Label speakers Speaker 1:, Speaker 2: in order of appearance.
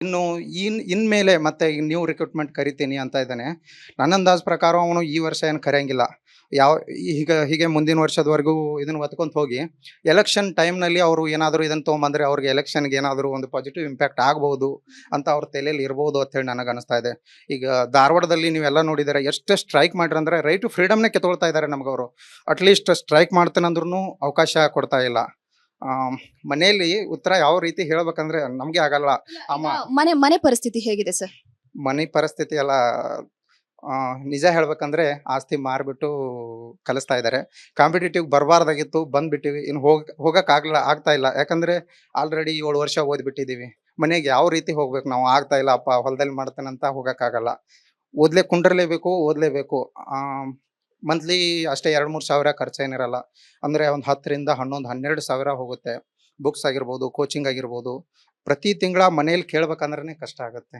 Speaker 1: ಇನ್ನು ಇನ್ಮೇಲೆ ಮತ್ತೆ ನ್ಯೂ ರಿಕ್ರೂಟ್ಮೆಂಟ್ ಕರಿತೀನಿ ಅಂತ ಇದ್ದಾನೆ. ನನ್ನ ಅಂದಾಜು ಪ್ರಕಾರ ಅವನು ಈ ವರ್ಷ ಏನು ಕರೆಯಂಗಿಲ್ಲ. ಯಾವ ಹೀಗೆ ಮುಂದಿನ ವರ್ಷದವರೆಗೂ ಇದನ್ನ ಹೊತ್ಕೊಂತ ಹೋಗಿ ಎಲೆಕ್ಷನ್ ಟೈಮ್‌ನಲ್ಲಿ ಅವರು ಏನಾದರೂ ಇದನ್ನ ತೊಗೊಂಬಂದ್ರೆ ಅವ್ರಿಗೆ ಎಲೆಕ್ಷನ್‌ಗೆ ಏನಾದರೂ ಒಂದು ಪಾಸಿಟಿವ್ ಇಂಪ್ಯಾಕ್ಟ್ ಆಗಬಹುದು ಅಂತ ಅವ್ರ ತಲೆಯಲ್ಲಿ ಇರ್ಬೋದು ಅಂತ ಹೇಳಿ ನನಗೆ ಅನಿಸ್ತಾ ಇದೆ. ಈಗ ಧಾರವಾಡದಲ್ಲಿ ನೀವೆಲ್ಲ ನೋಡಿದ್ದೀರ ಎಷ್ಟು ಸ್ಟ್ರೈಕ್ ಮಾಡ್ರಂದ್ರೆ ರೈಟ್ ಟು ಫ್ರೀಡಮ್‌ನೇ ಕಿತ್ಕೊಳ್ತಾ ಇದ್ದಾರೆ ನಮಗವರು. ಅಟ್‌ಲೀಸ್ಟ್ ಸ್ಟ್ರೈಕ್ ಮಾಡ್ತೇನಂದ್ರೂ ಅವಕಾಶ ಕೊಡ್ತಾ ಇಲ್ಲ. ಮನೆಯಲ್ಲಿ ಉತ್ತರ ಯಾವ ರೀತಿ ಹೇಳ್ಬೇಕಂದ್ರೆ ನಮ್ಗೆ ಆಗಲ್ಲ. ಅಮ್ಮ
Speaker 2: ಈಗ ಮನೆ ಮನೆ ಪರಿಸ್ಥಿತಿ ಹೇಗಿದೆ ಸರ್?
Speaker 1: ಮನೆ ಪರಿಸ್ಥಿತಿ ಎಲ್ಲ ನಿಜ ಹೇಳ್ಬೇಕಂದ್ರೆ ಆಸ್ತಿ ಮಾರ್ಬಿಟ್ಟು ಕಲಿಸ್ತಾ ಇದ್ದಾರೆ. ಕಾಂಪಿಟೇಟಿವ್ ಬರಬಾರ್ದಾಗಿತ್ತು, ಬಂದ್ಬಿಟ್ಟಿವಿ. ಇನ್ನು ಆಗ್ತಾ ಇಲ್ಲ. ಯಾಕಂದ್ರೆ ಆಲ್ರೆಡಿ 7 ವರ್ಷ ಓದ್ಬಿಟ್ಟಿದೀವಿ. ಮನೆಗೆ ಯಾವ ರೀತಿ ಹೋಗ್ಬೇಕು ನಾವು? ಆಗ್ತಾ ಇಲ್ಲ ಅಪ್ಪ, ಹೊಲದಲ್ಲಿ ಮಾಡ್ತೇನಂತ ಹೋಗಕ್ಕಾಗಲ್ಲ. ಓದ್ಲೇಬೇಕು. ಆ ಮಂತ್ಲಿ ಅಷ್ಟೇ 2-3 ಸಾವಿರ ಖರ್ಚೇನಿರಲ್ಲ. ಅಂದ್ರೆ ಒಂದು 10 ರಿಂದ 11, 12 ಸಾವಿರ ಹೋಗುತ್ತೆ. ಬುಕ್ಸ್ ಆಗಿರ್ಬೋದು, ಕೋಚಿಂಗ್ ಆಗಿರ್ಬೋದು. ಪ್ರತಿ ತಿಂಗಳ ಮನೇಲಿ ಕೇಳ್ಬೇಕಂದ್ರೇನೆ ಕಷ್ಟ ಆಗುತ್ತೆ.